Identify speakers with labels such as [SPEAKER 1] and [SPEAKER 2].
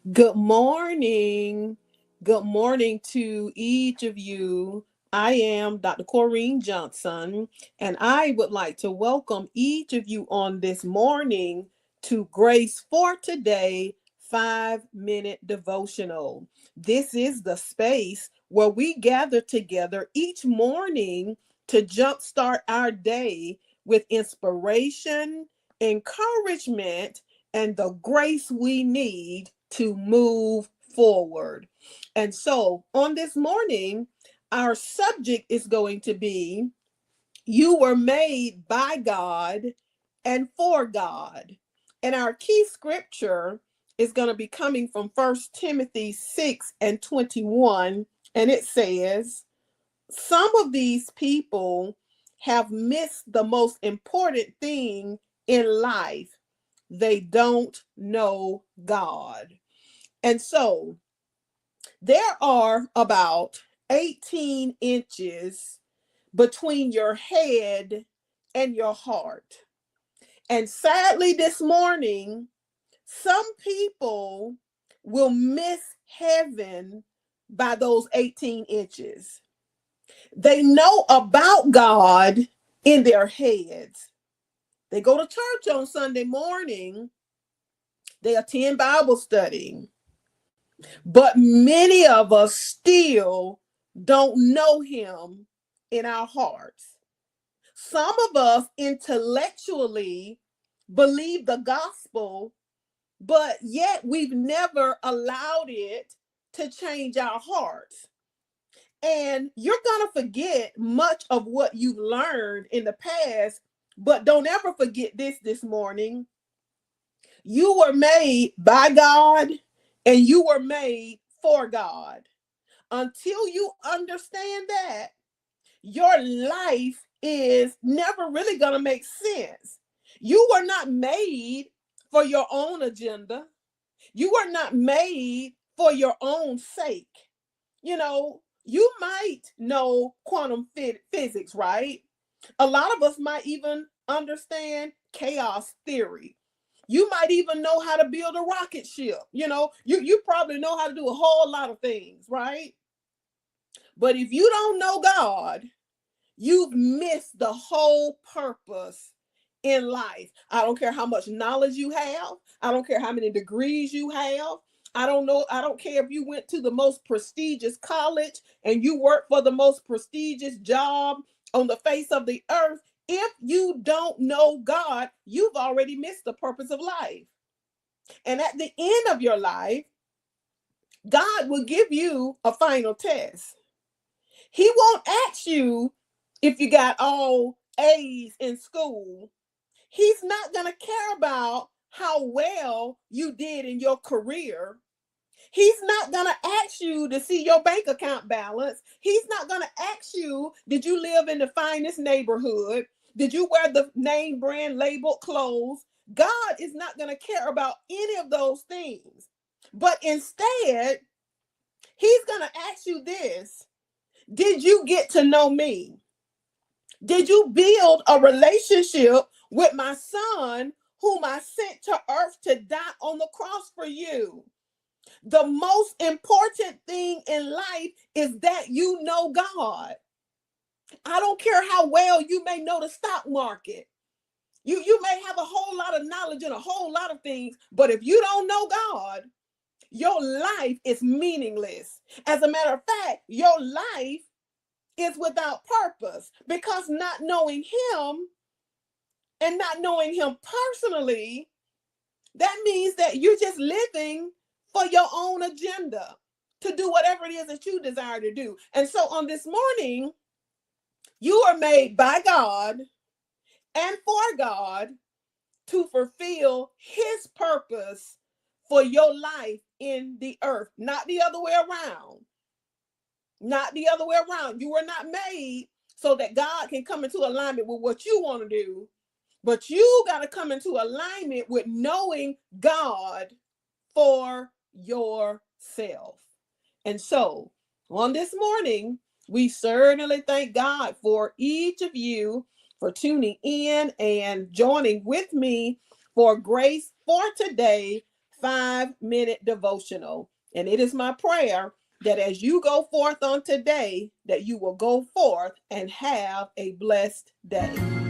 [SPEAKER 1] Good morning. Good morning to each of you. I am Dr. Corrine Johnson, and I would like to welcome each of you on this morning to Grace for Today 5 Minute Devotional. This is the space where we gather together each morning to jumpstart our day with inspiration, encouragement, and the grace we need to move forward. And so on this morning, our subject is going to be You were made by God and for God. And our key scripture is going to be coming from 1 Timothy 6:21. And it says, Some of these people have missed the most important thing in life. They don't know God. And so there are about 18 inches between your head and your heart. And sadly, this morning, some people will miss heaven by those 18 inches. They know about God in their heads. They go to church on Sunday morning, they attend Bible study, but many of us still don't know him in our hearts. Some of us intellectually believe the gospel, but yet we've never allowed it to change our hearts. And you're going to forget much of what you've learned in the past, but don't ever forget this morning. You were made by God and you were made for God. Until you understand that, your life is never really going to make sense. You were not made for your own agenda. You were not made for your own sake. You might know quantum physics, right? A lot of us might even understand chaos theory. You might even know how to build a rocket ship. You probably know how to do a whole lot of things, right? But if you don't know God, you've missed the whole purpose in life. I don't care how much knowledge you have. I don't care how many degrees you have. I don't care if you went to the most prestigious college and you work for the most prestigious job on the face of the earth. If you don't know God, you've already missed the purpose of life. And at the end of your life, God will give you a final test. He won't ask you if you got all A's in school. He's not going to care about how well you did in your career. He's not going to ask you to see your bank account balance. He's not going to ask you, did you live in the finest neighborhood? Did you wear the name brand labeled clothes? God is not going to care about any of those things. But instead, he's going to ask you this. Did you get to know me? Did you build a relationship with my son, whom I sent to earth to die on the cross for you? The most important thing in life is that you know God. I don't care how well you may know the stock market. You may have a whole lot of knowledge in a whole lot of things, but if you don't know God, your life is meaningless. As a matter of fact, your life is without purpose, because not knowing him and not knowing him personally, that means that you're just living for your own agenda to do whatever it is that you desire to do. And so on this morning, you are made by God and for God to fulfill his purpose for your life in the earth, not the other way around. Not the other way around. You were not made so that God can come into alignment with what you want to do, but you got to come into alignment with knowing God for yourself. And so on this morning, we certainly thank God for each of you for tuning in and joining with me for Grace for Today 5-minute devotional. And it is my prayer that as you go forth on today, that you will go forth and have a blessed day.